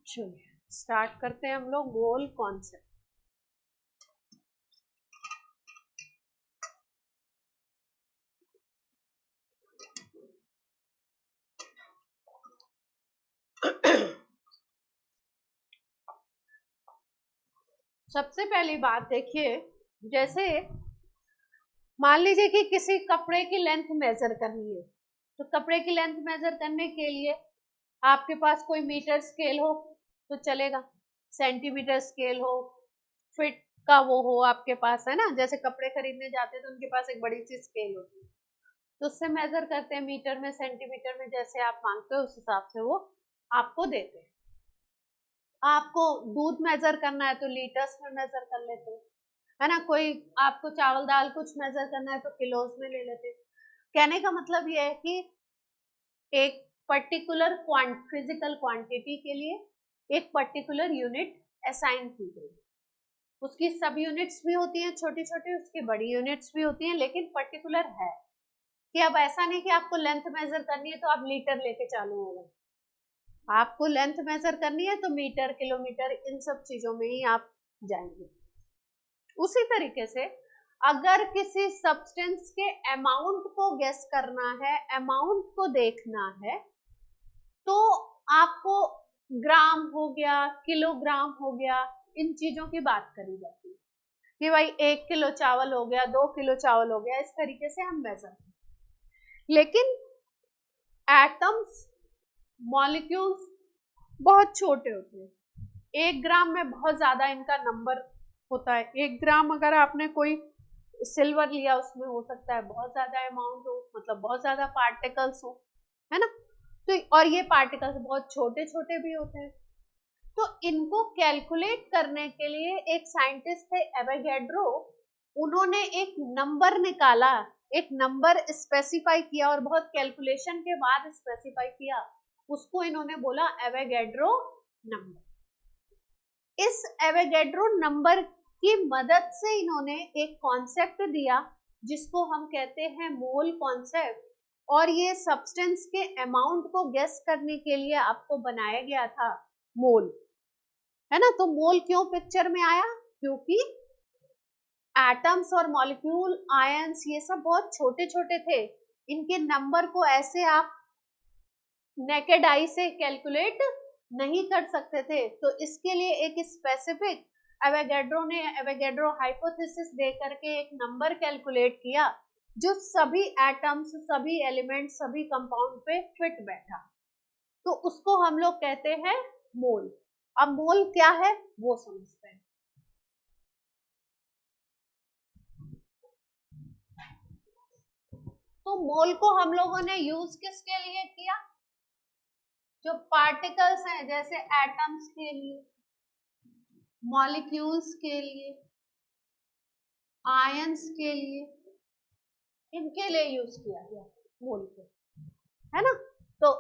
चलिए स्टार्ट करते हैं हम लोग मोल कॉन्सेप्ट। सबसे पहली बात देखिए, जैसे मान लीजिए कि किसी कपड़े की लेंथ मेजर करनी है, तो कपड़े की लेंथ मेजर करने के लिए आपके पास कोई मीटर स्केल हो तो चलेगा, सेंटीमीटर स्केल हो, फिट का वो हो आपके पास, है ना। जैसे कपड़े खरीदने जाते हैं तो उनके पास एक बड़ी सी स्केल होती है, तो उससे मेजर करते हैं, मीटर में सेंटीमीटर में, जैसे आप मांगते हो उस हिसाब से वो आपको देते हैं। आपको दूध मेजर करना है तो लीटर्स में मेजर कर लेते हैं, है ना। कोई आपको चावल दाल कुछ मेजर करना है तो किलोज में ले लेते हैं। कहने का मतलब ये है कि एक पर्टिकुलर फिजिकल क्वांटिटी के लिए एक पर्टिकुलर यूनिट असाइन की गई, उसकी सब यूनिट्स भी होती हैं छोटी छोटी, उसकी बड़ी यूनिट्स भी होती हैं, लेकिन पर्टिकुलर है कि अब ऐसा नहीं कि आपको लेंथ मेजर करनी है तो आप लीटर लेके चालू हो गए। आपको लेंथ मेजर करनी है तो मीटर, किलोमीटर, इन सब चीजों में ही आप जाएंगे। उसी तरीके से अगर किसी सब्सटेंस के अमाउंट को गेस करना है, अमाउंट को देखना है, तो आपको ग्राम हो गया, किलोग्राम हो गया, इन चीजों की बात करी जाती है कि भाई 1 किलो चावल हो गया, 2 किलो चावल हो गया, इस तरीके से हम मेजर करते हैं। लेकिन एटम्स, मॉलिक्यूल्स बहुत छोटे होते हैं। 1 ग्राम में बहुत ज्यादा इनका नंबर होता है। 1 ग्राम अगर आपने कोई सिल्वर लिया, उसमें हो सकता है बहुत ज्यादा अमाउंट हो, मतलब बहुत ज्यादा पार्टिकल्स हो, है ना। तो और ये पार्टिकल्स बहुत छोटे छोटे भी होते हैं। तो इनको कैलकुलेट करने के लिए एक साइंटिस्ट थे एवोगैड्रो, उन्होंने एक नंबर निकाला, एक नंबर स्पेसिफाई किया और बहुत कैलकुलेशन के बाद स्पेसिफाई किया, उसको इन्होंने बोला एवोगैड्रो नंबर। इस एवोगैड्रो नंबर की मदद से इन्होंने एक कॉन्सेप्ट दिया जिसको हम कहते हैं मोल कॉन्सेप्ट, और ये सब्सटेंस के अमाउंट को गेस करने के लिए आपको बनाया गया था मोल, है ना। तो मोल क्यों पिक्चर में आया? क्योंकि एटम्स और मॉलिक्यूल, आयंस, ये सब बहुत छोटे छोटे थे, इनके नंबर को ऐसे आप नेकेड आई से कैलकुलेट नहीं कर सकते थे। तो इसके लिए एक स्पेसिफिक एवोगैड्रो ने एवोगैड्रो हाइपोथेसिस दे करके एक नंबर कैलकुलेट किया जो सभी एटम्स, सभी एलिमेंट, सभी कंपाउंड पे फिट बैठा, तो उसको हम लोग कहते हैं मोल। अब मोल क्या है वो समझते हैं। तो मोल को हम लोगों ने यूज किसके लिए किया? जो पार्टिकल्स हैं, जैसे एटम्स के लिए, मॉलिक्यूल्स के लिए, आयंस के लिए, इनके लिए यूज किया गया मोल को, है ना। तो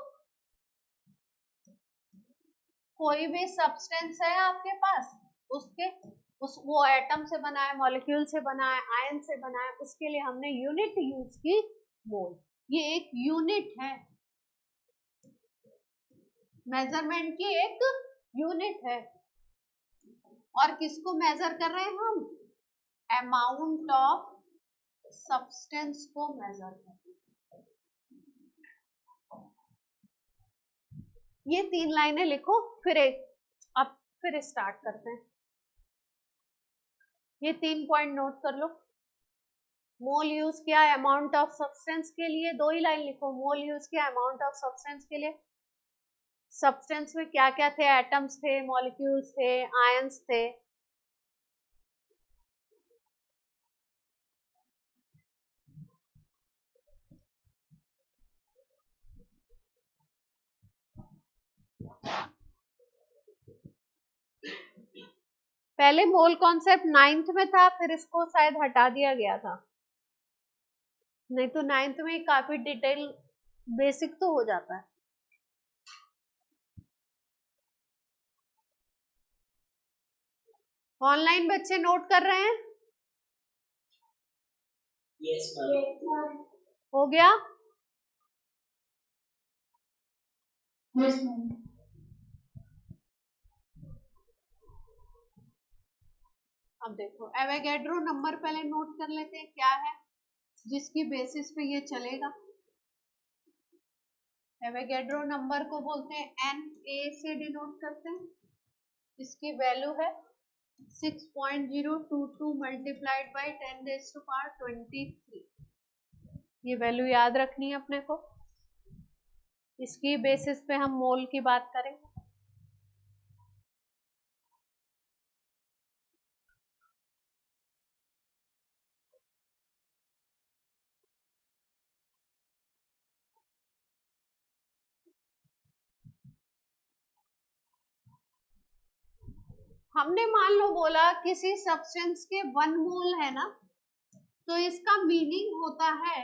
कोई भी सब्सटेंस है आपके पास, उसके वो एटम से बना है, मॉलिक्यूल से बना है, आयन से बना है, उसके लिए हमने यूनिट यूज की मोल। ये एक यूनिट है, मेजरमेंट की एक यूनिट है। और किसको मेजर कर रहे हैं हम? अमाउंट ऑफ सब्सटेंस को मेजर कर रहे हैं। ये 3 लाइनें लिखो, फिर अब फिर स्टार्ट करते हैं। ये 3 पॉइंट नोट कर लो। मोल यूज किया अमाउंट ऑफ सब्सटेंस के लिए, 2 ही लाइन लिखो। मोल यूज किया अमाउंट ऑफ सब्सटेंस के लिए। सब्सटेंस में क्या क्या थे? एटम्स थे, मॉलिक्यूल्स थे, आयंस थे। पहले मोल कॉन्सेप्ट 9th में था, फिर इसको शायद हटा दिया गया था, नहीं तो 9th में काफी डिटेल बेसिक तो हो जाता है। ऑनलाइन बच्चे नोट कर रहे हैं? Yes ma'am. हो गया? अब देखो एवोगैड्रो नंबर पहले नोट कर लेते हैं क्या है जिसकी बेसिस पे ये चलेगा। एवोगैड्रो नंबर को बोलते हैं एन, ए से डिनोट करते हैं। इसकी वैल्यू है 6.022 मल्टीप्लाइड बाई 10⁻23। ये वैल्यू याद रखनी है अपने को। इसकी बेसिस पे हम मोल की बात करेंगे। हमने मान लो बोला किसी सब्सटेंस के 1 मोल है ना, तो इसका मीनिंग होता है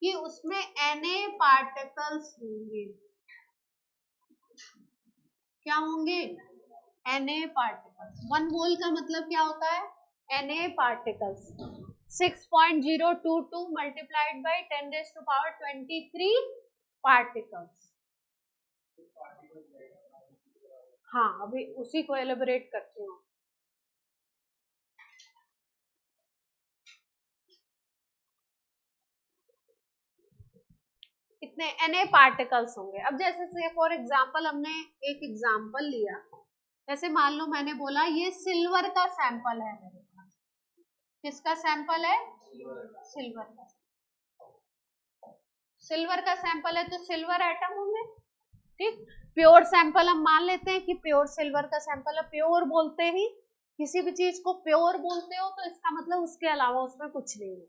कि उसमें Na पार्टिकल्स होंगे। क्या होंगे? Na particles. 1 मोल का मतलब क्या होता है? Na particles. 6.022 multiplied by 10⁻23 particles. हाँ, अभी उसी को एलिबरेट करती हूँ। कितने Na पार्टिकल्स होंगे। अब जैसे फॉर एग्जांपल हमने एक एग्जांपल लिया, जैसे मान लो मैंने बोला ये सिल्वर का सैंपल है मेरे पास। किसका सैंपल है? सिल्वर का। सिल्वर का सैंपल है तो सिल्वर एटम होंगे, ठीक। प्योर सैंपल हम मान लेते हैं कि प्योर सिल्वर का सैंपल है। प्योर बोलते ही किसी भी चीज को प्योर बोलते हो तो इसका मतलब उसके अलावा उसमें कुछ नहीं है।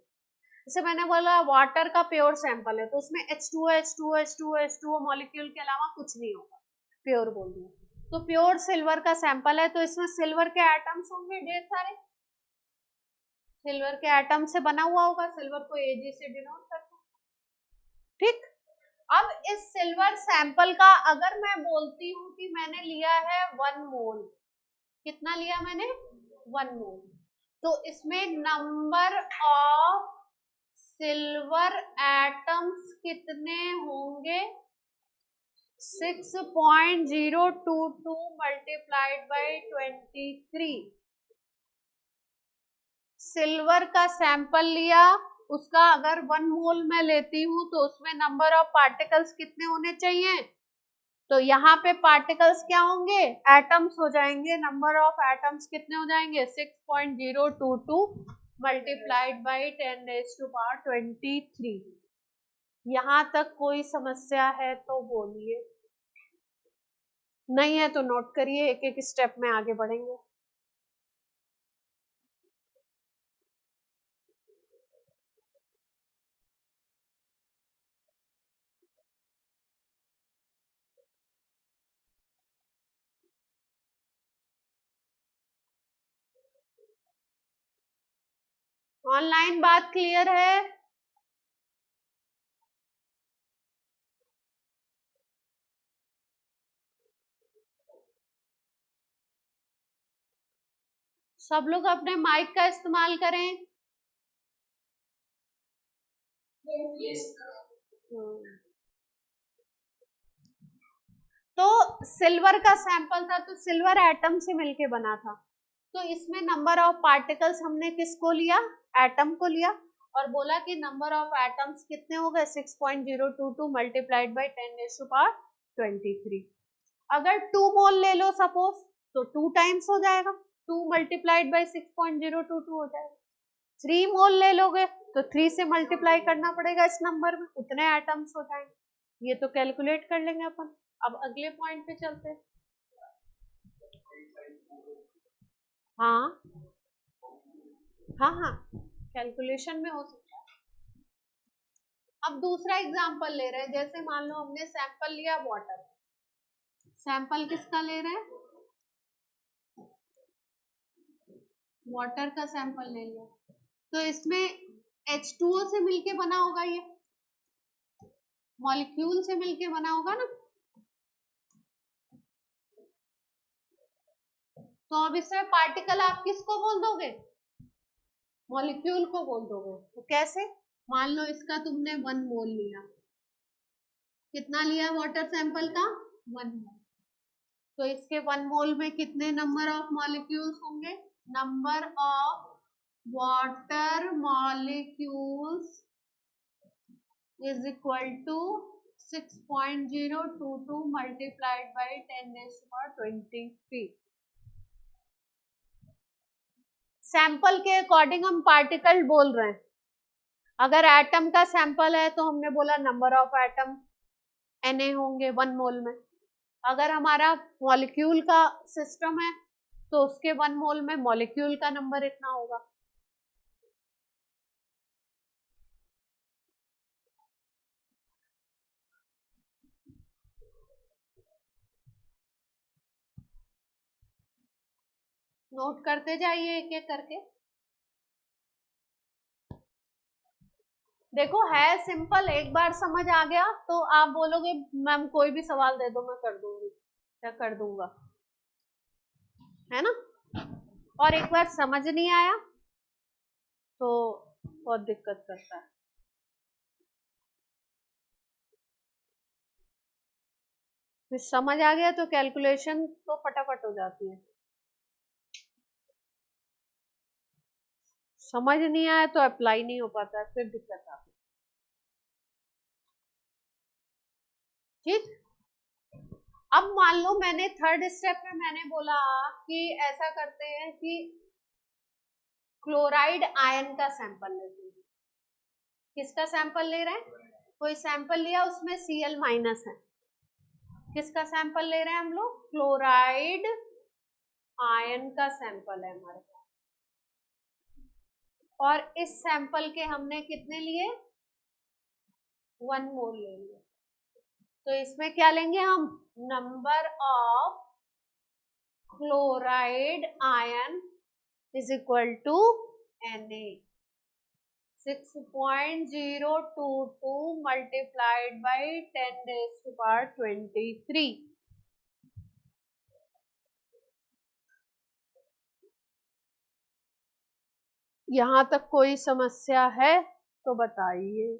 जैसे मैंने बोला वाटर का प्योर सैंपल है तो उसमें H2O H2O H2O H2O molecule के अलावा कुछ नहीं होगा, प्योर बोल दिया। तो प्योर सिल्वर का सैंपल है तो इसमें सिल्वर के एटम्स होंगे ढेर सारे। सिल्वर के एटम से बना हुआ होगा, सिल्वर को Ag से डिनोट करते हैं, ठीक। अब इस सिल्वर सैंपल का अगर मैं बोलती हूँ कि मैंने लिया है 1 मोल, कितना लिया मैंने? 1 मोल, तो इसमें नंबर ऑफ सिल्वर एटम्स कितने होंगे? 6.022 मल्टीप्लाइड बाई 23। सिल्वर का सैंपल लिया, उसका अगर 1 मोल मैं लेती हूँ तो उसमें नंबर ऑफ पार्टिकल्स कितने होने चाहिए? तो यहाँ पे पार्टिकल्स क्या होंगे? एटम्स हो जाएंगे। नंबर ऑफ एटम्स कितने हो जाएंगे? 6.022 मल्टीप्लाइड बाई 10⁻23। यहाँ तक कोई समस्या है तो बोलिए, नहीं है तो नोट करिए, एक एक स्टेप में आगे बढ़ेंगे। ऑनलाइन बात क्लियर है? सब लोग अपने माइक का इस्तेमाल करें। तो सिल्वर का सैंपल था तो सिल्वर एटम से मिलके बना था, तो इसमें नंबर ऑफ पार्टिकल्स हमने किसको लिया? एटम को लिया, और बोला कि नंबर ऑफ एटम्स कितने हो गए? 6.022 मल्टीप्लाइड बाई 10⁻23। अगर 2 मोल ले लो सपोज, तो 2 टाइम्स हो जाएगा, 2 मल्टीप्लाइड बाई 6.022 हो जाएगा। 3 मोल ले लोगे तो 3 से मल्टीप्लाई करना पड़ेगा इस नंबर में, उतने एटम्स हो जाएंगे। ये तो कैलकुलेट कर लेंगे अपन। अब अगले पॉइंट पे चलते हैं। हाँ हाँ हाँ, कैलकुलेशन में हो सकता है। अब दूसरा एग्जांपल ले रहे हैं, जैसे मान लो हमने सैंपल लिया वाटर। सैंपल किसका ले रहे हैं? वाटर का सैंपल ले लिया, तो इसमें H2O से मिलके बना होगा, ये मॉलिक्यूल से मिलके बना होगा ना। तो अब इसमें पार्टिकल आप किसको बोल दोगे? मॉलिक्यूल को बोल दोगे। तो कैसे? मान लो इसका तुमने 1 मोल लिया, कितना लिया वाटर सैंपल का? 1 मोल। तो इसके 1 मोल में कितने नंबर ऑफ मॉलिक्यूल्स होंगे? Number of water molecules is equal to 6.022 multiplied by 10⁻23। Sample के अकॉर्डिंग हम पार्टिकल बोल रहे हैं। अगर एटम का सैंपल है तो हमने बोला नंबर ऑफ एटम Na होंगे 1 मोल में। अगर हमारा मॉलिक्यूल का सिस्टम है तो उसके 1 मोल में मॉलिक्यूल का नंबर इतना होगा। नोट करते जाइए एक एक करके। देखो है सिंपल, एक बार समझ आ गया तो आप बोलोगे मैम कोई भी सवाल दे दो मैं कर दूंगी या कर दूंगा, है ना। और एक बार समझ नहीं आया तो बहुत दिक्कत करता है। फिर समझ आ गया तो कैलकुलेशन तो फटाफट हो जाती है, समझ नहीं आया तो अप्लाई नहीं हो पाता है, फिर दिक्कत आती है। ठीक, अब मान लो मैंने थर्ड स्टेप में मैंने बोला कि ऐसा करते हैं कि क्लोराइड आयन का सैंपल लेते हैं। किसका सैंपल ले रहे हैं? कोई सैंपल लिया उसमें Cl माइनस है। किसका सैंपल ले रहे हैं हम लोग? क्लोराइड आयन का सैंपल है हमारे पास। और इस सैंपल के हमने कितने लिए? 1 मोल ले लिए। तो इसमें क्या लेंगे हम? Number of chloride ion is equal to Na। 6.022 multiplied by 10⁻23। यहां तक कोई समस्या है तो बताइए।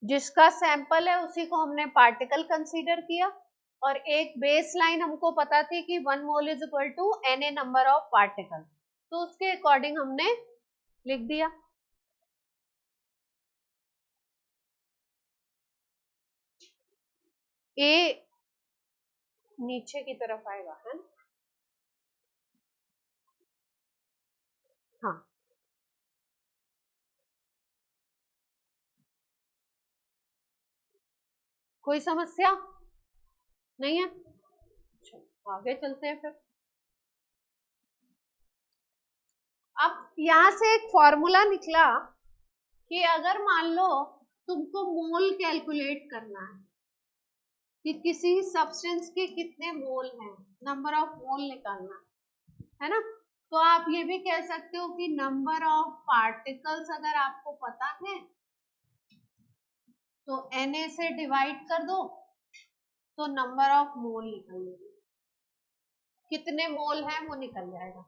जिसका सैंपल है उसी को हमने पार्टिकल कंसीडर किया और एक बेस लाइन हमको पता थी कि 1 mole is equal to Na number of particle, तो उसके अकॉर्डिंग हमने लिख दिया। ए नीचे की तरफ आएगा, है ना? हाँ, कोई समस्या नहीं है? आगे चलते हैं फिर। अब यहां से एक फॉर्मूला निकला कि अगर मान लो तुमको मोल कैलकुलेट करना है कि किसी सब्सटेंस के कितने मोल हैं, नंबर ऑफ मोल निकालना है ना, तो आप ये भी कह सकते हो कि नंबर ऑफ पार्टिकल्स अगर आपको पता है तो Na से डिवाइड कर दो तो नंबर ऑफ मोल निकल जाएगा, कितने मोल है वो निकल जाएगा।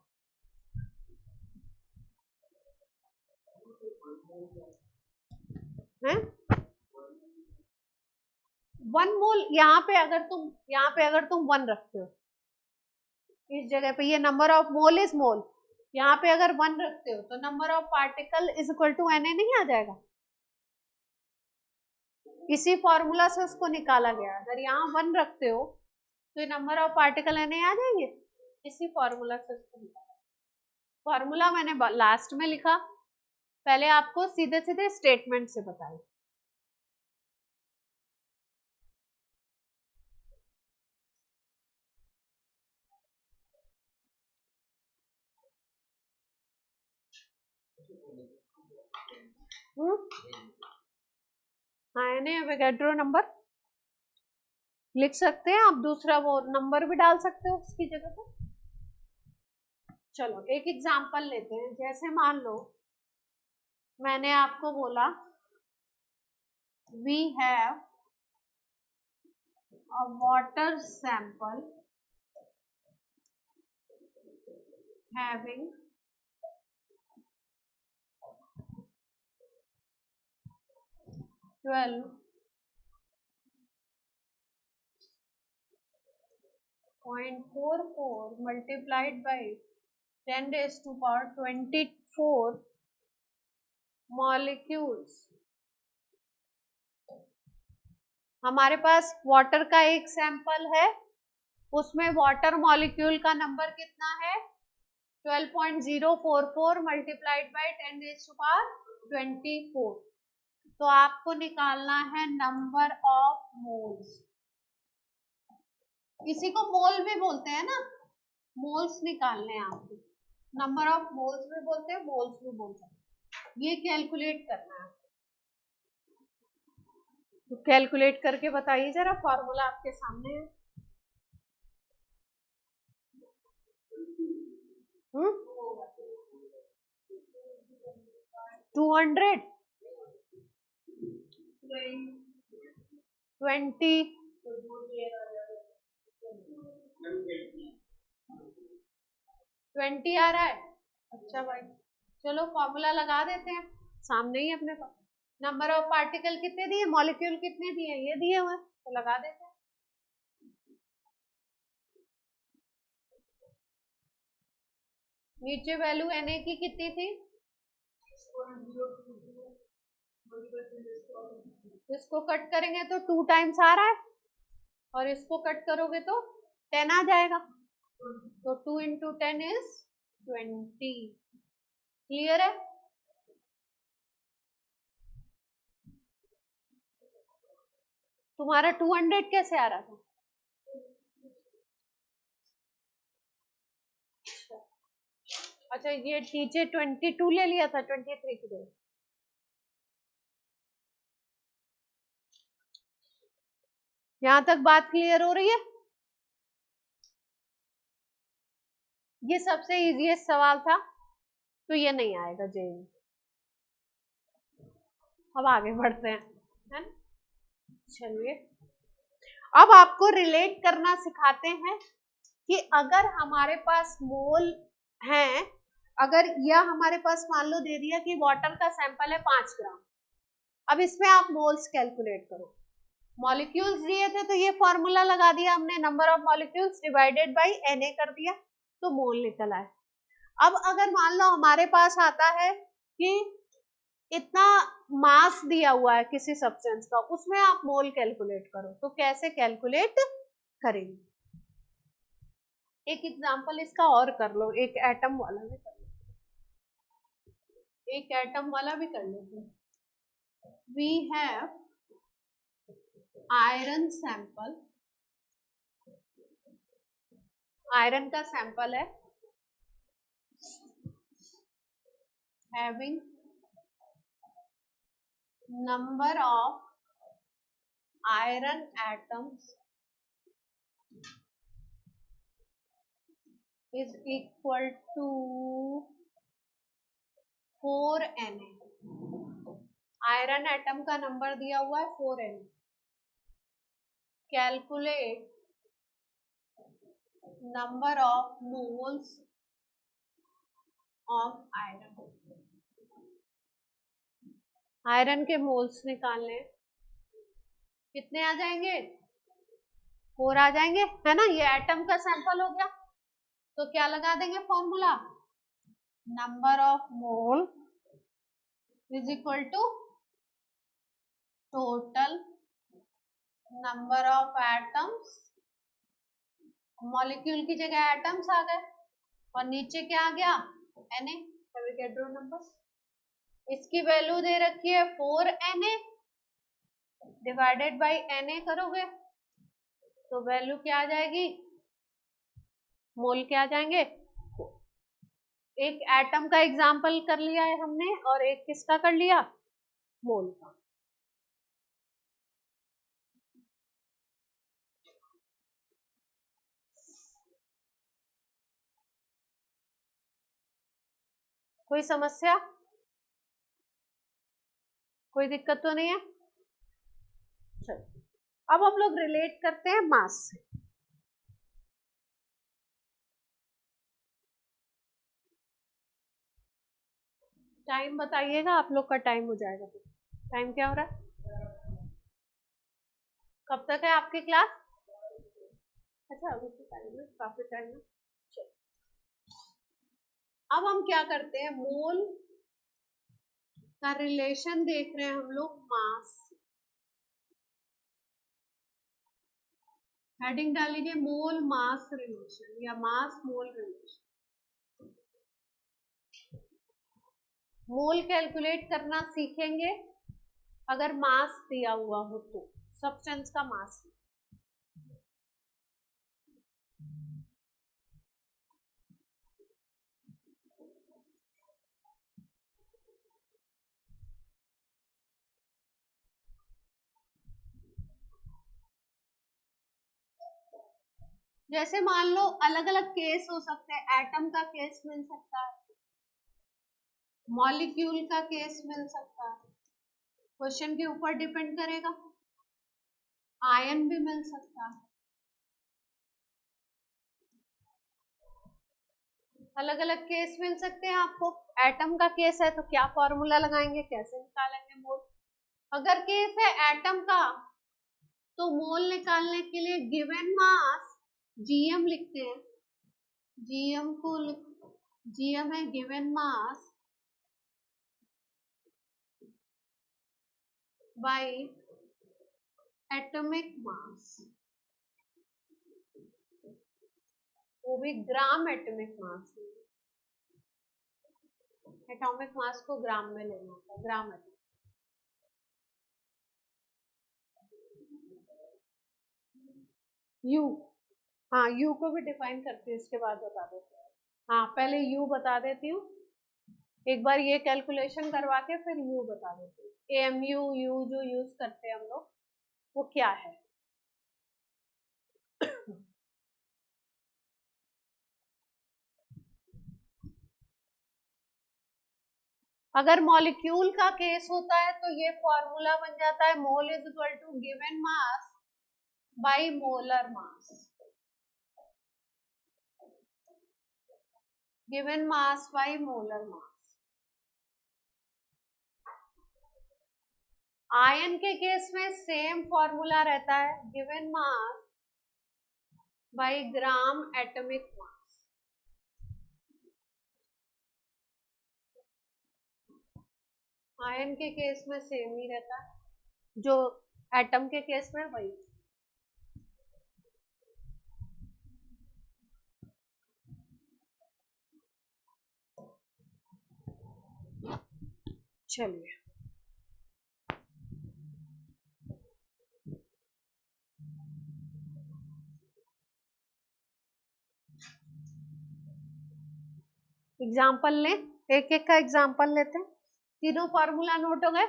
है 1 मोल, यहाँ पे अगर तुम 1 रखते हो इस जगह पे, ये number of mole is mole, यहाँ पे अगर 1 रखते हो तो number of particle is equal to Na नहीं आ जाएगा? इसी फॉर्मूला से उसको निकाला गया। अगर यहाँ 1 रखते हो तो नंबर ऑफ पार्टिकल Na आ जाएंगे, इसी फॉर्मूला से उसको निकाला। फॉर्मूला मैंने लास्ट में लिखा, पहले आपको सीधे सीधे स्टेटमेंट से बताया। हाँ, एवोगाड्रो नंबर लिख सकते हैं आप, दूसरा वो नंबर भी डाल सकते हो उसकी जगह पर। चलो एक एग्जांपल लेते हैं, जैसे मान लो मैंने आपको बोला we have a water sample having 12.44 multiplied by 10 raised to power 24 molecules. हमारे पास वाटर का एक सैंपल है, उसमें वाटर मॉलिक्यूल का नंबर कितना है 12.044 multiplied by 10 raise to power 24। तो आपको निकालना है नंबर ऑफ मोल्स। इसी को मोल भी बोलते हैं ना, मोल्स निकालने हैं आपको। नंबर ऑफ मोल्स भी बोलते हैं, मोल्स भी बोलते हैं। ये कैलकुलेट करना है, तो कैलकुलेट करके बताइए जरा। फॉर्मूला आपके सामने है। 200 20 20 आ रहा है। अच्छा भाई, चलो फॉर्मूला लगा देते हैं, सामने ही अपने पास। नंबर ऑफ पार्टिकल कितने दिए, मॉलिक्यूल कितने दिए, ये दिए हुए, तो लगा देते हैं। नीचे वैल्यू Na की कितनी थी, इसको कट करेंगे तो 2 टाइम्स आ रहा है, और इसको कट करोगे तो 10 आ जाएगा। तो 2 into 10 is 20। क्लियर है? तुम्हारा 200 कैसे आ रहा था? अच्छा, ये नीचे 22 ले लिया था 23 की जगह। यहां तक बात क्लियर हो रही है? ये सबसे इजीएस्ट सवाल था, तो ये नहीं आएगा जेई। अब आगे बढ़ते हैं, है ना? चलिए, अब आपको रिलेट करना सिखाते हैं कि अगर हमारे पास मोल हैं, अगर यह हमारे पास मान लो दे दिया कि वाटर का सैंपल है 5 ग्राम, अब इसमें आप मोल्स कैलकुलेट करो। मॉलिक्यूल्स दिए थे तो ये फॉर्मूला लगा दिया हमने, number of molecules divided by Na कर दिया, तो मोल निकल आए। अब अगर मान लो हमारे पास आता है कि इतना मास दिया हुआ है किसी सब्सटेंस का, उसमें आप मोल कैलकुलेट करो, तो कैसे कैलकुलेट करेंगे? एक एग्जांपल इसका और कर लो, एक एटम वाला भी कर लो, एक एटम वाला भी कर लेते हैं। We have iron sample, iron का सैंपल है, having number of iron atoms is equal to 4Na। Iron atom का नंबर दिया हुआ है 4Na। Calculate number of moles of iron. Iron के मोल्स निकालने, कितने आ जाएंगे? 4 आ जाएंगे, है ना? ये एटम का सैंपल हो गया, तो क्या लगा देंगे formula, number of mole is equal to total number of atoms, molecule की जगह एटम्स आ गए, और नीचे क्या आ गया, Na, एवोगैड्रो नंबर। इसकी वैल्यू दे रखी है 4Na, डिवाइडेड बाई Na करोगे तो वैल्यू क्या आ जाएगी, मोल क्या आ जाएंगे। एक एटम का एग्जांपल कर लिया है हमने, और एक किसका कर लिया, मोल का। कोई समस्या, कोई दिक्कत तो नहीं है? चलो अब हम लोग रिलेट करते हैं मास से। टाइम बताइएगा, आप लोग का टाइम हो जाएगा। टाइम क्या हो रहा है? कब तक है आपकी क्लास? अच्छा अभी तो टाइम है, काफी टाइम है। अब हम क्या करते हैं, मोल का रिलेशन देख रहे हैं हम लोग मास। हेडिंग डालिए मोल मास रिलेशन या मास मोल रिलेशन। मोल कैलकुलेट करना सीखेंगे अगर मास दिया हुआ हो तो, सब्सटेंस का मास। जैसे मान लो अलग अलग केस हो सकते हैं, एटम का केस मिल सकता है, मॉलिक्यूल का केस मिल सकता है, क्वेश्चन के ऊपर डिपेंड करेगा, आयन भी मिल सकता है। अलग अलग केस मिल सकते हैं आपको। एटम का केस है तो क्या फॉर्मूला लगाएंगे, कैसे निकालेंगे मोल। अगर केस है एटम का तो मोल निकालने के लिए गिवन मास जीएम लिखते हैं। जीएम को जीएम है given mass bye atomic mass, वो भी ग्राम एटॉमिक मास। एटॉमिक मास को ग्राम में लेना होता है, ग्राम एटॉमिक। यू, हाँ यू को भी डिफाइन करती हूँ, इसके बाद बता देती हूँ। हाँ पहले यू बता देती हूँ, एक बार ये कैलकुलेशन करवा के फिर यू बता देती हूँ। एएमयू यू जो यूज करते हैं हम लोग वो क्या है। अगर मॉलिक्यूल का केस होता है तो ये फॉर्मूला बन जाता है mole is equal to given mass by molar mass. Given mass by molar mass. Ion के केस में सेम फॉर्मूला रहता है, given mass by gram atomic mass. Ion के केस में सेम ही रहता है, जो एटम के केस में वही। चलिए एग्जाम्पल लें, एक एक का एग्जाम्पल लेते हैं। तीनों फॉर्मूला नोट हो गए।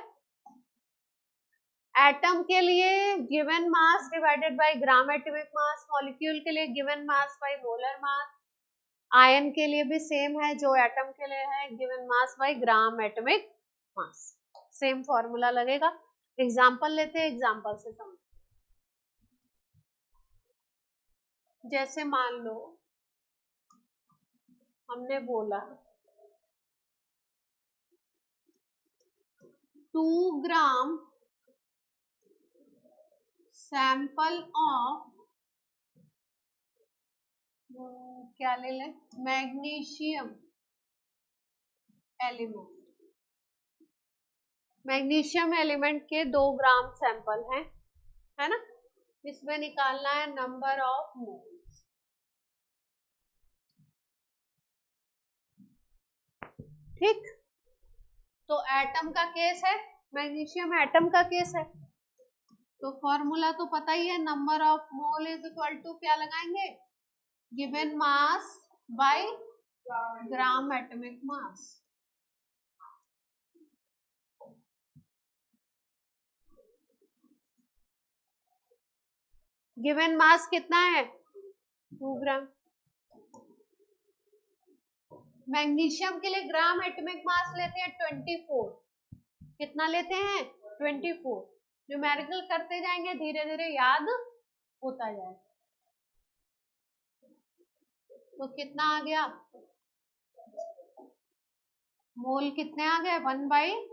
एटम के लिए given mass divided by gram atomic mass, molecule के लिए given mass by molar mass, ion के लिए भी सेम है जो एटम के लिए है, given mass by gram atomic mass. Same formula लगेगा। एग्जाम्पल लेते हैं, एग्जाम्पल से समझ। जैसे मान लो हमने बोला 2 ग्राम सैंपल ऑफ, क्या ले लें, मैग्नीशियम एलिमेंट। मैग्नीशियम एलिमेंट के 2 ग्राम सैंपल हैं, है ना। इसमें निकालना है नंबर ऑफ मोल्स। ठीक, तो एटम का केस है, मैग्नीशियम एटम का केस है, तो फॉर्मूला तो पता ही है, number of mole is equal to क्या लगाएंगे, given mass by gram atomic mass. Given mass कितना है, 2 ग्राम। मैग्नीशियम के लिए ग्राम एटॉमिक मास लेते हैं 24। कितना लेते हैं, 24। न्यूमेरिकल करते जाएंगे, धीरे धीरे याद होता जाएगा। तो कितना आ गया, मोल कितने आ गए, 1/,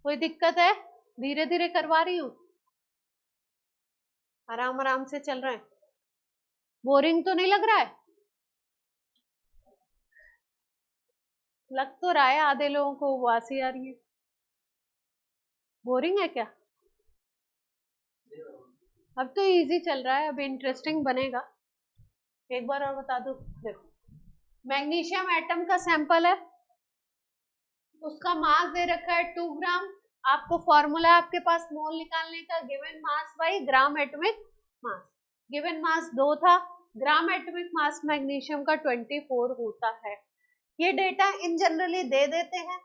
कोई दिक्कत है? धीरे धीरे करवा रही हूँ, आराम आराम से चल रहा है, बोरिंग तो नहीं लग रहा है? लग तो रहा है आधे लोगों को वासी आ रही है, बोरिंग है क्या? अब तो इजी चल रहा है, अब इंटरेस्टिंग बनेगा। एक बार और बता दो, देखो मैग्नीशियम एटम का सैंपल है, उसका मास दे रखा है 2 ग्राम, आपको फॉर्मूला है आपके पास मोल निकालने का, given mass by gram atomic mass. Given मास 2 था, ग्राम एटॉमिक मास मैग्नीशियम का 24 होता है। ये डेटा इन जनरली दे देते हैं,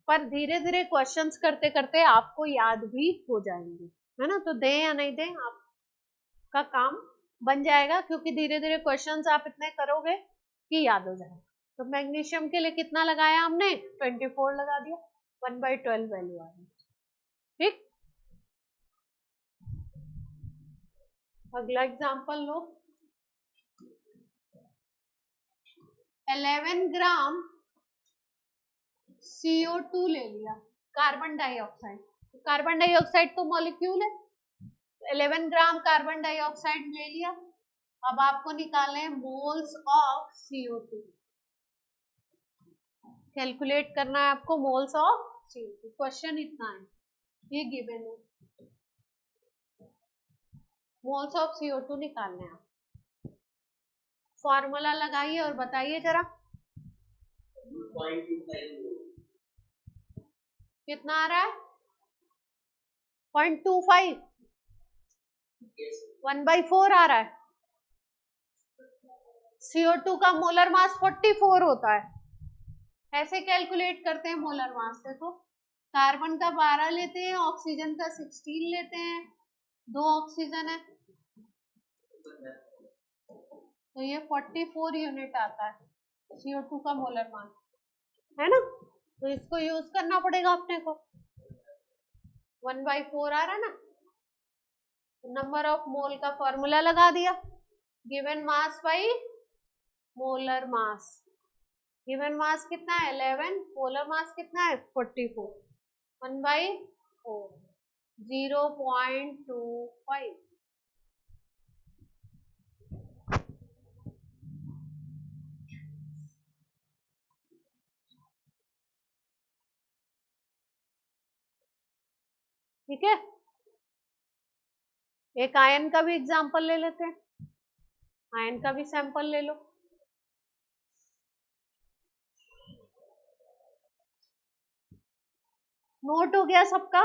पर धीरे धीरे क्वेश्चंस करते करते आपको याद भी हो जाएंगे, है ना? तो दें या नहीं दें, आपका काम बन जाएगा, क्योंकि धीरे धीरे क्वेश्चंस आप इतने करोगे कि याद हो जाएगा। तो मैग्नीशियम के लिए कितना लगाया हमने, 24 लगा दिया, 1/12 वैल्यू आ गई। ठीक, अगला एग्जांपल लो, 11 ग्राम CO2 ले लिया, कार्बन डाइऑक्साइड। कार्बन डाइऑक्साइड तो मॉलिक्यूल है, 11 ग्राम कार्बन डाइऑक्साइड ले लिया। अब आपको निकालना है मोल्स ऑफ CO2, कैलकुलेट करना है आपको मोल्स ऑफ CO2। क्वेश्चन इतना है, ये गिवन है, मोल्स ऑफ CO2 निकालने हैं। फॉर्मूला लगाइए और बताइए जरा, कितना आ रहा है, 0.25, 1/4 आ रहा है। CO2 का मोलर मास 44 होता है, ऐसे कैलकुलेट करते हैं मोलर मास। देखो कार्बन का 12 लेते हैं, ऑक्सीजन का 16 लेते हैं, 2 ऑक्सीजन है, तो ये 44 यूनिट आता है CO2 का मोलर मास, है ना? तो इसको यूज करना पड़ेगा अपने को, 1/4 आ रहा है ना, नंबर ऑफ मोल का फॉर्मूला लगा दिया, given mass by molar mass. Given mass कितना है 11, मोलर मास कितना है 44, 1/4, 0.25। ठीक है, एक आयन का भी एग्जांपल ले लेते हैं, आयन का भी सैंपल ले लो। नोट हो गया सबका?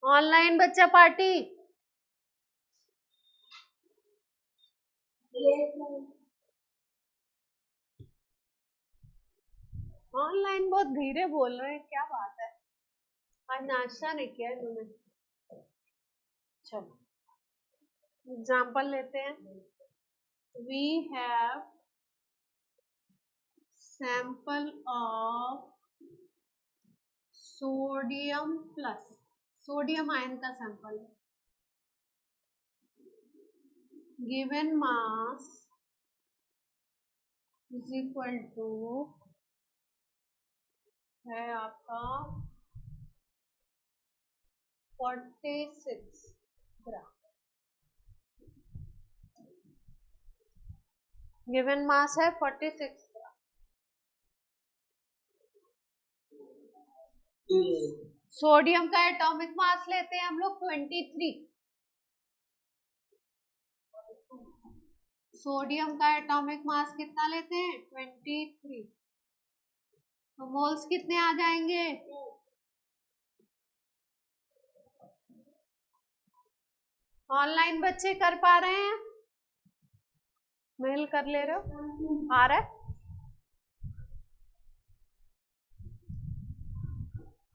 ऑनलाइन बच्चा पार्टी, ऑनलाइन बहुत धीरे बोल रहे हैं, क्या बात है, आज नाश्ता नहीं किया इन्होंने। चलो एग्जाम्पल लेते हैं, we have sample of sodium plus, sodium ion का सैंपल है, given mass is equal to है आपका 46 ग्राम, गिवन मास है 46 ग्राम। सोडियम का एटॉमिक मास लेते हैं हम लोग 23, सोडियम का एटॉमिक मास कितना लेते हैं 23, तो मोल्स कितने आ जाएंगे, ऑनलाइन बच्चे कर पा रहे हैं, मेल कर ले रहे हो, आ रहा है,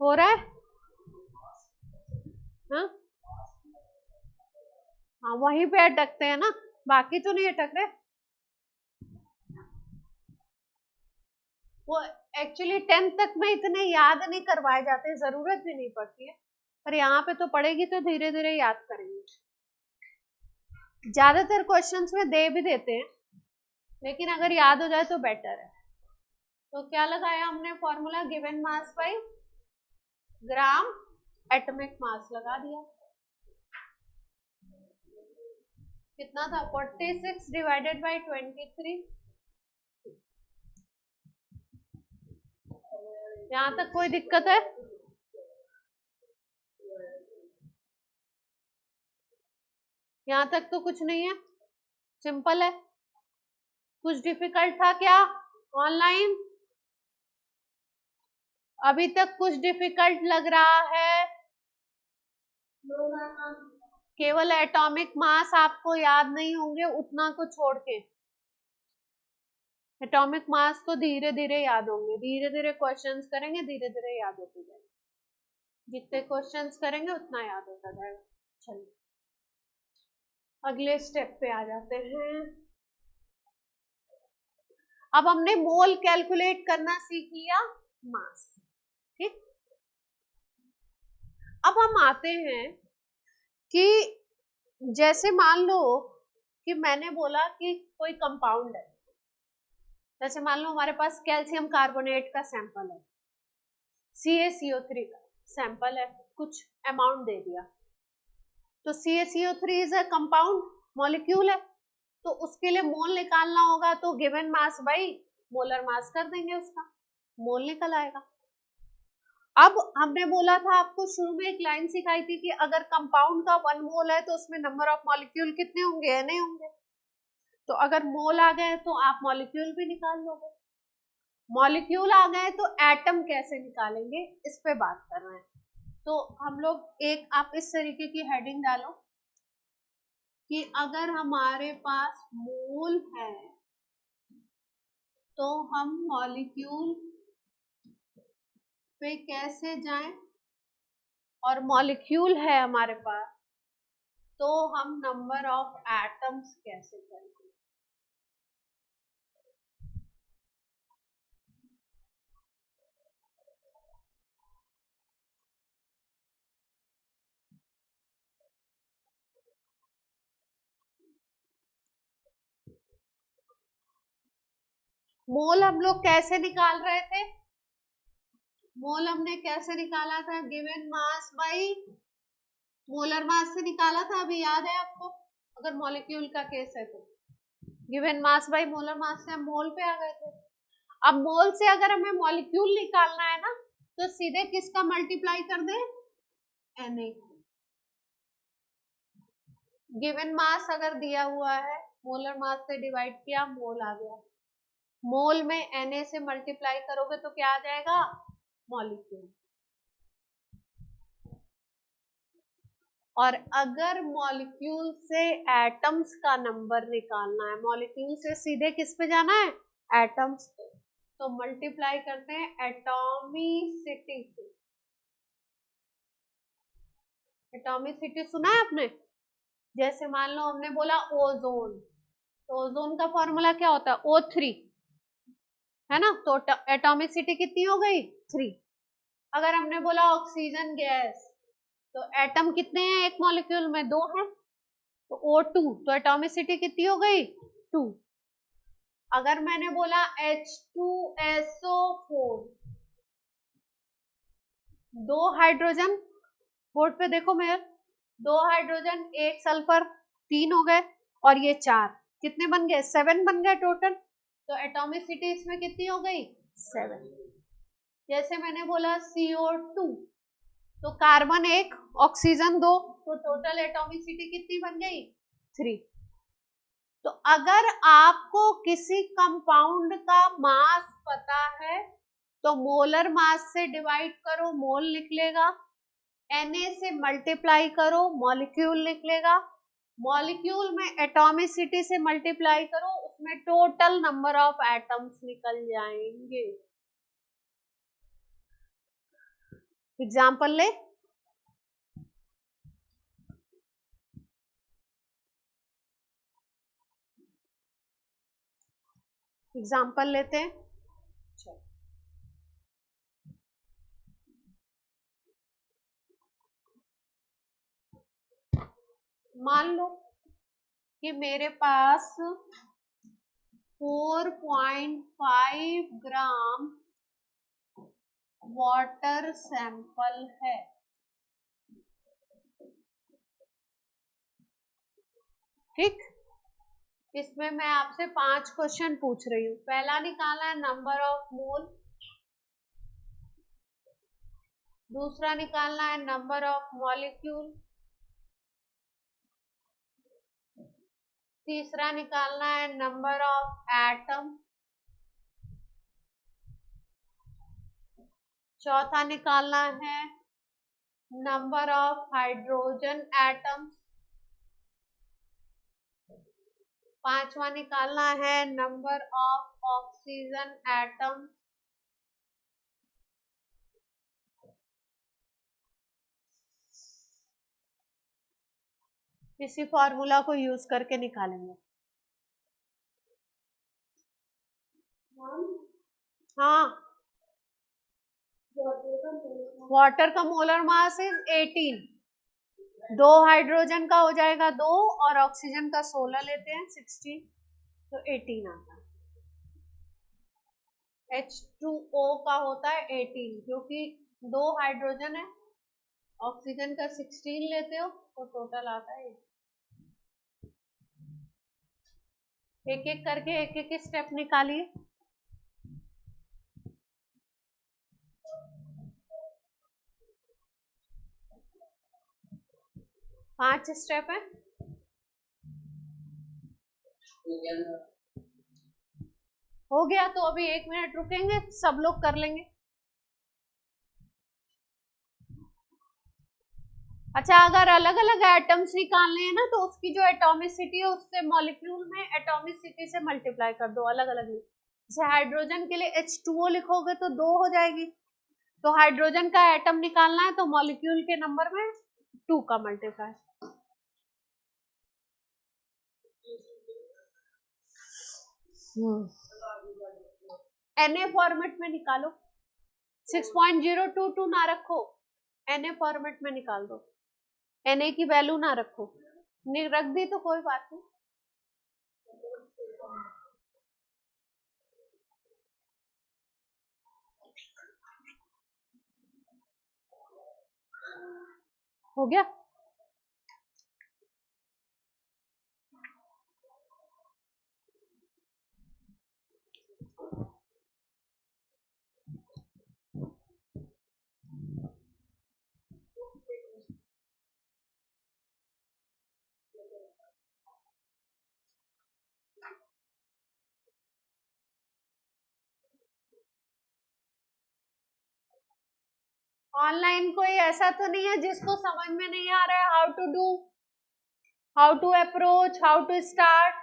हो रहा है, हाँ हाँ वहीं पे अटकते हैं ना, बाकी तो नहीं अटक रहे। वो एक्चुअली 10th तक में इतने याद नहीं करवाए जाते, जरूरत भी नहीं पड़ती है, पर यहाँ पे तो पड़ेगी तो धीरे धीरे याद करेंगे। ज्यादातर क्वेश्चंस में दे भी देते हैं, लेकिन अगर याद हो जाए तो बेटर है। तो क्या लगाया हमने formula, given mass by gram atomic मास लगा दिया। कितना था, 46 डिवाइडेड बाय 23। यहां तक कोई दिक्कत है? यहां तक तो कुछ नहीं है, सिंपल है। कुछ डिफिकल्ट था क्या ऑनलाइन? अभी तक कुछ डिफिकल्ट लग रहा है? केवल एटॉमिक मास आपको याद नहीं होंगे उतना को छोड़ के, एटॉमिक मास तो धीरे धीरे याद होंगे, धीरे धीरे क्वेश्चंस करेंगे, धीरे धीरे याद होते जाएंगे। जितने क्वेश्चंस करेंगे उतना याद होता जाएगा। चलिए अगले स्टेप पे आ जाते हैं। अब हमने मोल कैलकुलेट करना सीख लिया, मास, ठीक। अब हम आते हैं कि जैसे मान लो कि मैंने बोला कि कोई कंपाउंड है, जैसे मान लो हमारे पास कैल्शियम कार्बोनेट का सैंपल है, CaCO3 का सैंपल है, कुछ अमाउंट दे दिया, तो CaCO3 is a compound, molecule है, तो उसके लिए मोल निकालना होगा, तो गिवन मास बाई मोलर मास कर देंगे, उसका मोल निकल आएगा। अब हमने बोला था आपको शुरू में एक लाइन सिखाई थी कि अगर कंपाउंड का 1 मोल है तो उसमें नंबर ऑफ मॉलिक्यूल कितने होंगे, नहीं होंगे। तो अगर मोल आ गए तो आप मॉलिक्यूल भी निकाल लोगे, मॉलिक्यूल आ गए तो एटम कैसे निकालेंगे, इस पे बात कर रहे हैं। तो हम लोग एक, आप इस तरीके की हेडिंग डालो कि अगर हमारे पास मोल है तो हम मॉलिक्यूल पे कैसे जाएं, और मॉलिक्यूल है हमारे पास तो हम नंबर ऑफ एटम्स कैसे करेंगे। मोल हम लोग कैसे निकाल रहे थे, मोल हमने कैसे निकाला था, गिवन मास बाई मोलर मास से निकाला था, अभी याद है आपको? अगर मॉलिक्यूल का केस है तो गिवन मास बाई मोलर मास से हम मोल पे आ गए थे। अब मोल से अगर हमें मॉलिक्यूल निकालना है ना, तो सीधे किसका मल्टीप्लाई कर दे, Na। गिवन मास अगर दिया हुआ है, मोलर मास से डिवाइड किया, मोल आ गया, मोल में Na से मल्टीप्लाई करोगे तो क्या आ जाएगा, मॉलिक्यूल। और अगर मॉलिक्यूल से एटम्स का नंबर निकालना है, मॉलिक्यूल से सीधे किस पे जाना है, एटम्स पे, तो मल्टीप्लाई करते हैं एटॉमिसिटी से। एटॉमिसिटी सुना है आपने? जैसे मान लो हमने बोला ओजोन, तो ओजोन का फॉर्मूला क्या होता है, O3, है ना, तो एटॉमिसिटी कितनी हो गई, 3। अगर हमने बोला ऑक्सीजन गैस, तो एटम कितने हैं एक मॉलिक्यूल में, 2 हैं, तो O2, तो एटॉमिसिटी कितनी हो गई, 2। अगर मैंने बोला H2SO4, 2 हाइड्रोजन, बोर्ड पे देखो मेरे, 2 हाइड्रोजन 1 सल्फर, 3 हो गए, और ये 4, कितने बन गए, 7 बन गए टोटल, तो एटॉमिसिटी इसमें कितनी हो गई, 7। जैसे मैंने बोला CO2, तो कार्बन 1 ऑक्सीजन 2, तो टोटल एटॉमिसिटी कितनी बन गई, 3। तो अगर आपको किसी कंपाउंड का मास पता है तो मोलर मास से डिवाइड करो, मोल निकलेगा, Na से मल्टीप्लाई करो, मॉलिक्यूल निकलेगा, मॉलिक्यूल में एटॉमिसिटी से मल्टीप्लाई करो, उसमें टोटल नंबर ऑफ एटम्स निकल जाएंगे। एग्जाम्पल ले, एग्जाम्पल लेते हैं। मान लो कि मेरे पास 4.5 ग्राम वाटर सैंपल है। ठीक, इसमें मैं आपसे 5 क्वेश्चन पूछ रही हूँ। पहला निकालना है नंबर ऑफ मोल, दूसरा निकालना है नंबर ऑफ मॉलिक्यूल, तीसरा निकालना है नंबर ऑफ एटम, चौथा निकालना है नंबर ऑफ हाइड्रोजन एटम्स, पांचवा निकालना है नंबर ऑफ ऑक्सीजन एटम्स, इसी फॉर्मूला को यूज करके निकालेंगे। हाँ, वाटर का मोलर मास इज 18, 2 हाइड्रोजन का हो जाएगा 2 और ऑक्सीजन का 16 लेते हैं 16, तो 18 आता है। H2O का होता है 18, क्योंकि 2 हाइड्रोजन है, ऑक्सीजन का 16 लेते हो तो टोटल आता है। एक एक करके एक एक स्टेप निकालिए। पांच स्टेप है। हो गया तो अभी 1 मिनट रुकेंगे, सब लोग कर लेंगे। अच्छा, अगर अलग अलग एटम्स निकालने हैं ना, तो उसकी जो एटॉमिसिटी है उससे मॉलिक्यूल में एटॉमिसिटी से मल्टीप्लाई कर दो, अलग अलग। जैसे हाइड्रोजन के लिए H2O लिखोगे तो 2 हो जाएगी, तो हाइड्रोजन का एटम निकालना है तो मॉलिक्यूल के नंबर में 2 का मल्टीप्लाई। Na फॉर्मेट में निकालो, 6.022 ना रखो, Na फॉर्मेट में निकाल दो, Na की वैल्यू ना रखो, रख दी तो कोई बात नहीं। हो गया। ऑनलाइन कोई ऐसा तो नहीं है जिसको समझ में नहीं आ रहा है how to do, how to approach, how to start?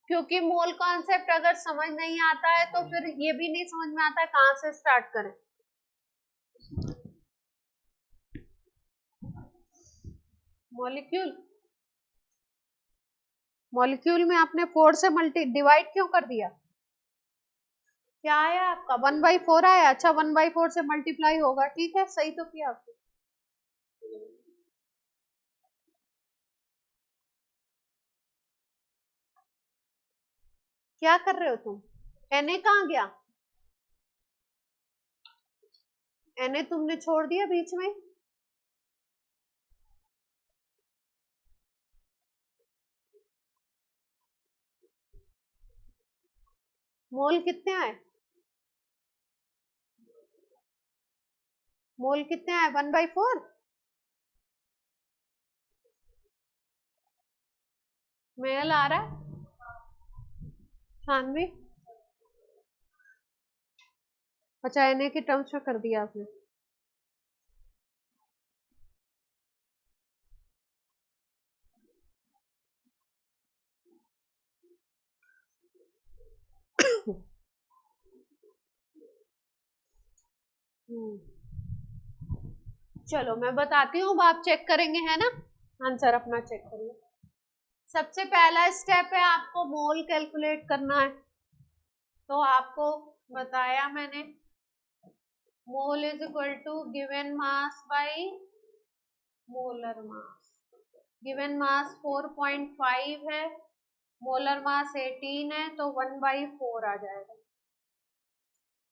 क्योंकि मोल कॉन्सेप्ट अगर समझ नहीं आता है तो फिर ये भी नहीं समझ में आता है कहां से स्टार्ट करें। मॉलिक्यूल, मॉलिक्यूल में आपने 4 से मल्टी डिवाइड क्यों कर दिया? क्या आया आपका? 1/4 आया। अच्छा, 1/4 से मल्टीप्लाई होगा, ठीक है, सही तो किया आपने। क्या कर रहे हो तुम? Na कहाँ गया? Na तुमने छोड़ दिया बीच में। मोल कितने आए? मोल कितने आए? 1/4। मेल आ रहा है शानवी? अच्छा, Na के टर्म्स में कर दिया आपने। चलो मैं बताती हूँ, अब आप चेक करेंगे, है ना? आंसर अपना चेक करिए। सबसे पहला स्टेप है आपको मोल कैलकुलेट करना है, तो आपको बताया मैंने, mole is equal to given mass by molar mass, given mass 4.5 है, मोलर मास 18 है, तो 1/4 आ जाएगा।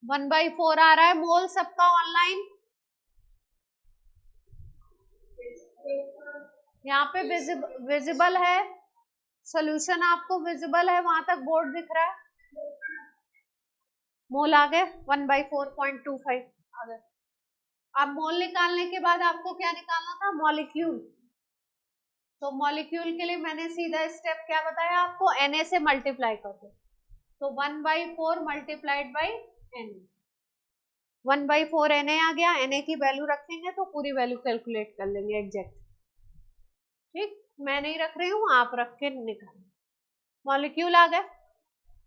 1/4 आ रहा है। मोल सबका ऑनलाइन, यहाँ पे विजिबल है, सॉल्यूशन आपको विजिबल है, वहां तक बोर्ड दिख रहा है। मोल आ गए 1/4.25 आ गए। अब मोल निकालने के बाद आपको क्या निकालना था, मॉलिक्यूल। तो मॉलिक्यूल के लिए मैंने सीधा स्टेप क्या बताया आपको, Na से मल्टीप्लाई कर दो, तो 1/4 मल्टीप्लाइड बाई Na, 1/4 Na आ गया। Na की वैल्यू रखेंगे तो पूरी वैल्यू कैलकुलेट कर लेंगे एग्जैक्ट। ठीक, मैं नहीं रख रही हूँ, आप रख के निकालें। मॉलिक्यूल आ गए।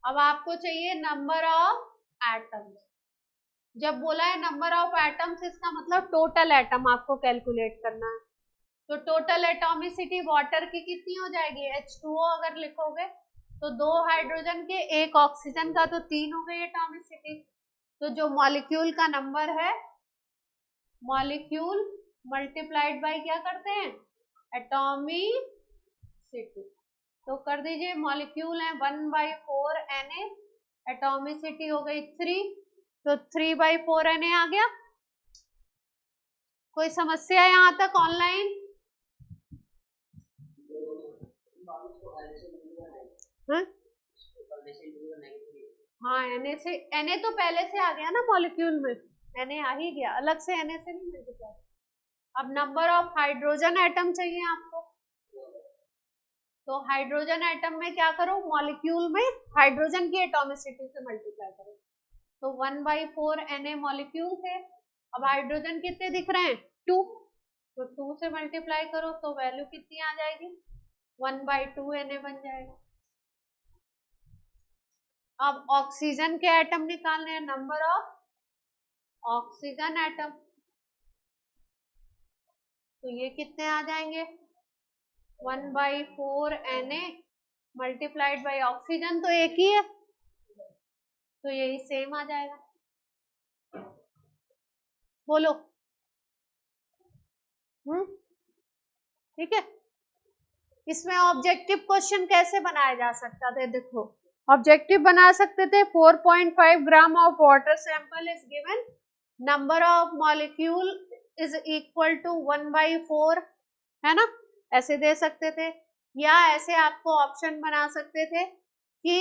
अब आपको चाहिए नंबर ऑफ एटम्स। जब बोला है नंबर ऑफ एटम्स, इसका मतलब टोटल एटम आपको कैलकुलेट करना है। तो टोटल एटॉमिसिटी वाटर की कितनी हो जाएगी, H2O अगर लिखोगे तो 2 हाइड्रोजन के 1 ऑक्सीजन का, तो 3 हो गई एटॉमिसिटी। तो जो मॉलिक्यूल का नंबर है, मॉलिक्यूल मल्टीप्लाइड बाय क्या करते हैं, एटॉमिसिटी। तो कर दीजिए, मॉलिक्यूल है 1/4 Na, एटॉमिसिटी हो गई 3, तो 3/4 Na आ गया। कोई समस्या है यहाँ तक ऑनलाइन? हाँ, Na तो पहले से आ गया ना मॉलिक्यूल में, Na आ ही गया, अलग से Na से नहीं मल्टीप्लाई। अब नंबर ऑफ हाइड्रोजन एटम चाहिए आपको, तो हाइड्रोजन एटम में क्या करो, मॉलिक्यूल में हाइड्रोजन की एटॉमिसिटी से मल्टीप्लाई करो। तो 1/4 Na मॉलिक्यूल थे, अब हाइड्रोजन कितने दिख रहे हैं, 2, तो 2 से मल्टीप्लाई करो तो वैल्यू कितनी आ जाएगी, 1/2 Na बन जाएगा। अब ऑक्सीजन के एटम निकालने हैं, नंबर ऑफ ऑक्सीजन एटम, तो ये कितने आ जाएंगे, 1/4 Na मल्टीप्लाइड बाई ऑक्सीजन तो एक ही है, तो यही सेम आ जाएगा। बोलो, ठीक है। इसमें ऑब्जेक्टिव क्वेश्चन कैसे बनाया जा सकता था, देखो ऑब्जेक्टिव बना सकते थे, 4.5 gram of water sample is given, number of molecule is equal to 1/4, है ना, ऐसे दे सकते थे। या ऐसे आपको ऑप्शन बना सकते थे कि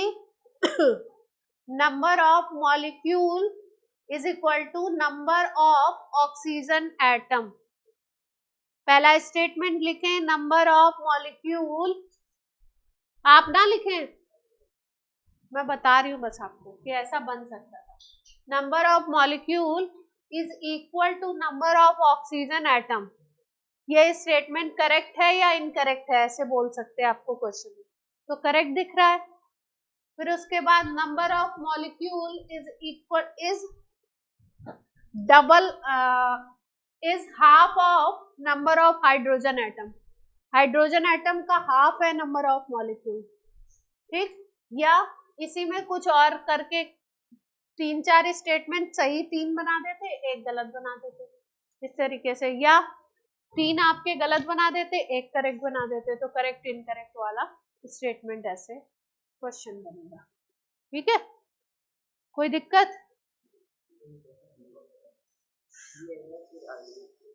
number of molecule is equal to number of oxygen atom. पहला स्टेटमेंट लिखें, नंबर ऑफ मॉलिक्यूल, आप ना लिखें, मैं बता रही हूं बस आपको कि ऐसा बन सकता था, number of molecule is equal to number of oxygen atom. ये स्टेटमेंट करेक्ट है या इनकरेक्ट है, ऐसे बोल सकते हैं आपको क्वेश्चन में, तो करेक्ट दिख रहा है। फिर उसके बाद number of molecule is equal is double is half of number of hydrogen atom, hydrogen atom का हाफ है नंबर ऑफ मॉलिक्यूल, ठीक। या इसी में कुछ और करके 3-4 स्टेटमेंट सही 3 बना देते, एक गलत बना देते, इस तरीके से, या 3 आपके गलत बना देते, एक करेक्ट बना देते, तो करेक्ट इनकरेक्ट वाला स्टेटमेंट ऐसे क्वेश्चन बनेगा, ठीक है। कोई दिक्कत?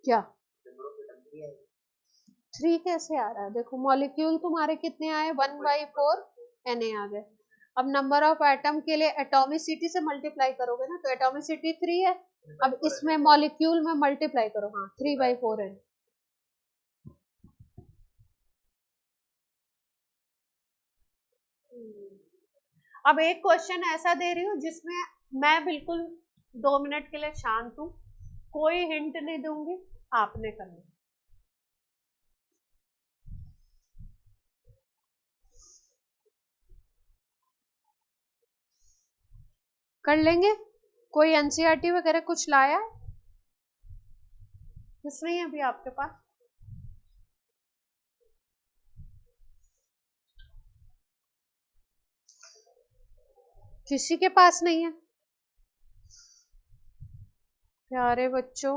क्या 3 कैसे आ रहा है, देखो मॉलिक्यूल तुम्हारे कितने आए, 1/4 Na आ गए। अब नंबर ऑफ एटम के लिए एटॉमिसिटी से मल्टीप्लाई करोगे ना, तो एटॉमिसिटी 3 है, अब इसमें मॉलिक्यूल में मल्टीप्लाई करो, हाँ 3/4 है। अब एक क्वेश्चन ऐसा दे रही हूँ जिसमें मैं बिल्कुल 2 मिनट के लिए शांत हूँ, कोई हिंट नहीं दूंगी, आपने करना, कर लेंगे। कोई एनसीईआरटी वगैरह कुछ लाया है? कुछ नहीं है अभी आपके पास? किसी के पास नहीं है? प्यारे बच्चों,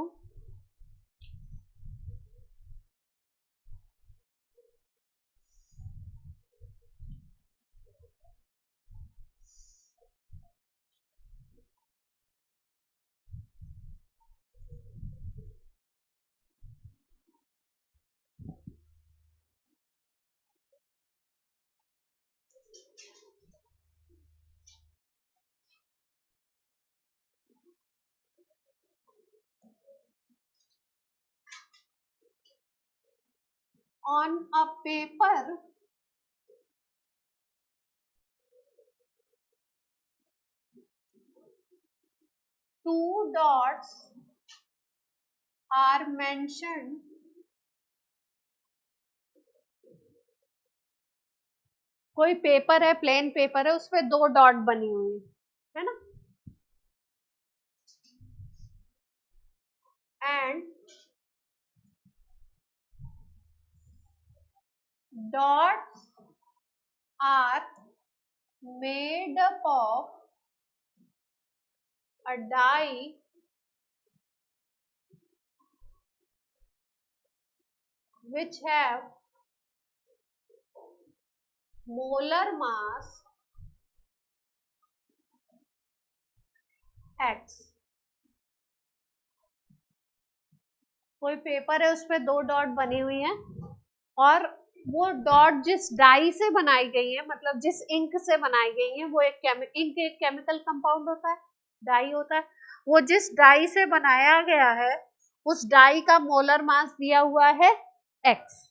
on a paper two dots are mentioned कोई पेपर है, प्लेन पेपर है, उस पे 2 डॉट बनी हुई है ना, and dots are made up of a die which have molar mass x. कोई पेपर है, उस पे 2 डॉट बनी हुई है, और वो डॉट जिस डाई से बनाई गई है, मतलब जिस इंक से बनाई गई है, वो एक इंक एक केमिकल कंपाउंड होता है, डाई होता है, वो जिस डाई से बनाया गया है उस डाई का मोलर मास दिया हुआ है x.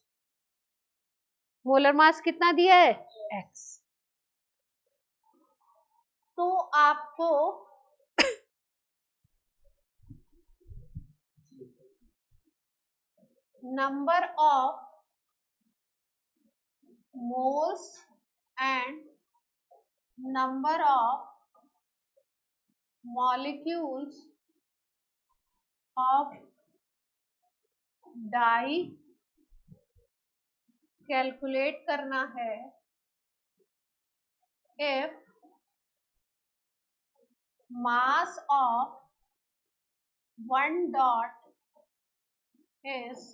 मोलर मास कितना दिया है? x. तो आपको number of moles and number of molecules of dye calculate करना है if mass of one dot is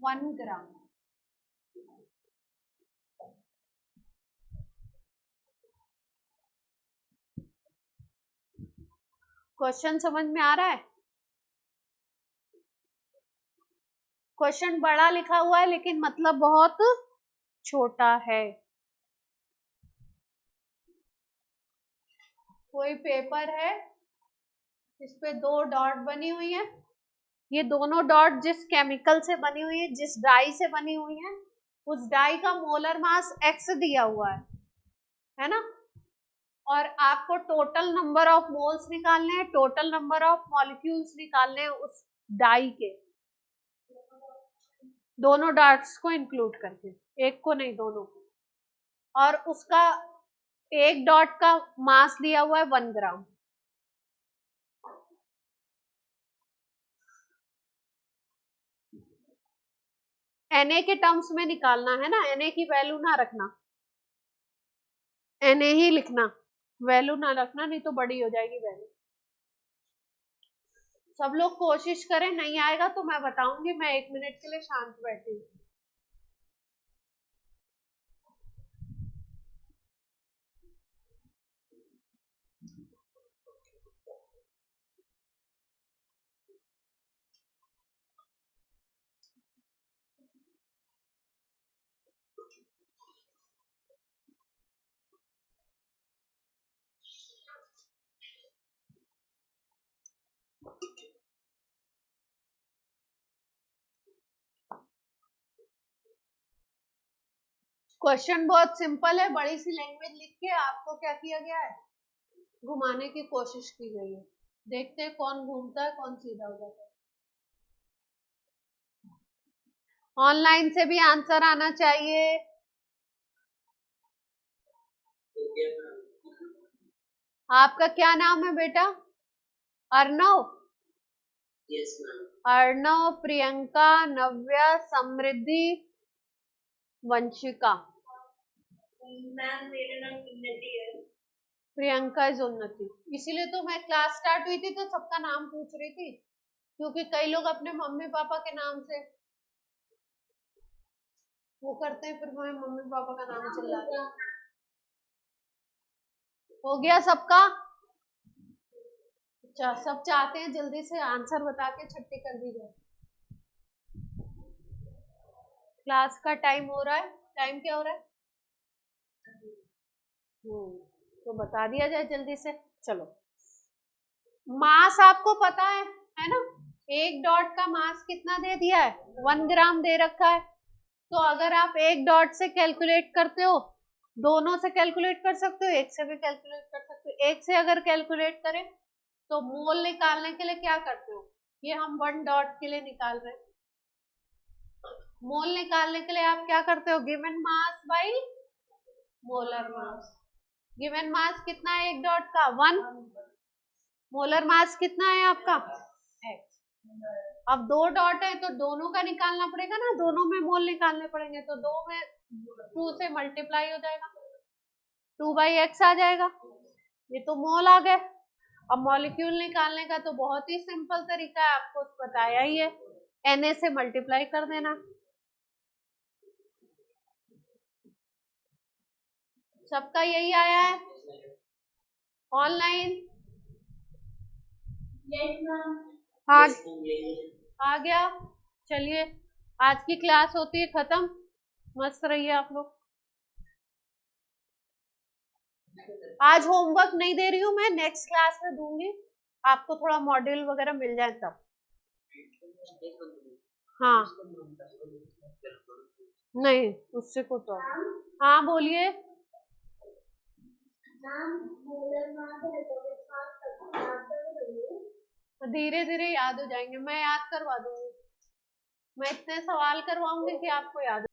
1 gram. Question समझ में आ रहा है? क्वेश्चन बड़ा लिखा हुआ है लेकिन मतलब बहुत छोटा है. कोई पेपर है, इस पे 2 डॉट बनी हुई है, ये दोनों डॉट जिस केमिकल से बनी हुई है, जिस डाई से बनी हुई है, उस डाई का मोलर मास x दिया हुआ है ना, और आपको टोटल नंबर ऑफ मोल्स निकालने हैं, टोटल नंबर ऑफ मॉलिक्यूल्स निकालने हैं उस डाई के, दोनों डॉट्स को इंक्लूड करके, एक को नहीं दोनों को, और उसका एक डॉट का मास दिया हुआ है 1 ग्राम. Na के टर्म्स में निकालना है ना, Na की वैल्यू ना रखना, Na ही लिखना, वैल्यू ना रखना, नहीं तो बड़ी हो जाएगी वैल्यू. सब लोग कोशिश करें, नहीं आएगा तो मैं बताऊंगी, मैं 1 मिनट के लिए शांत बैठी हूँ. क्वेश्चन बहुत सिंपल है, बड़ी सी लैंग्वेज लिख के आपको क्या किया गया है, घुमाने की कोशिश की गई है. देखते हैं कौन घूमता है, कौन सीधा हो जाता है. ऑनलाइन से भी आंसर आना चाहिए. आपका क्या नाम है बेटा? Arnav? Yes ma'am. Arnav, Priyanka, Navya, Samriddhi, Vanshika. Ma'am मेरा नाम उन्नति है. प्रियंका इज उन्नति. इसीलिए तो मैं क्लास स्टार्ट हुई थी तो सबका नाम पूछ रही थी, क्योंकि कई लोग अपने मम्मी पापा के नाम से वो करते हैं, फिर मैं मम्मी पापा का नाम चिल्लाती हूँ. हो गया सबका? अच्छा, सब चाहते हैं जल्दी से आंसर बता के छुट्टी कर दी जाए. क्लास का टाइम हो रहा है. टाइम क्या हो रहा है? तो बता दिया जाए जल्दी से. चलो, मास आपको पता है ना, एक डॉट का मास कितना दे दिया है? 1 ग्राम दे रखा है. तो अगर आप एक डॉट से कैलकुलेट करते हो, दोनों से कैलकुलेट कर सकते हो, एक से भी कैलकुलेट कर सकते हो। एक से अगर कैलकुलेट करें तो मोल निकालने के लिए क्या करते हो, ये हम वन डॉट के लिए निकाल रहे हैं। मोल निकालने के लिए आप क्या करते हो, given mass by molar mass. Given mass कितना है एक डॉट का, 1। मोलर मास कितना है आपका, x। अब 2 डॉट है तो दोनों का निकालना पड़ेगा ना, दोनों में मोल निकालने पड़ेंगे, तो 2 में 2 से मल्टीप्लाई हो जाएगा, 2/x आ जाएगा। ये तो मोल आ गए। अब मॉलिक्यूल निकालने का तो बहुत ही सिंपल तरीका है, आपको बताया ही है, Na से मल्टीप्लाई कर देना। सबका यही आया है ऑनलाइन? हाँ आ गया। चलिए आज की क्लास होती है खत्म, मस्त रहिए आप लोग। आज होमवर्क नहीं दे रही हूँ मैं, नेक्स्ट क्लास में दूंगी आपको, थोड़ा मॉड्यूल वगैरह मिल जाए तब। हाँ नहीं उससे को तो, हाँ बोलिए। धीरे धीरे याद हो जाएंगे, मैं याद करवा दूंगी, मैं इतने सवाल करवाऊंगी कि आपको याद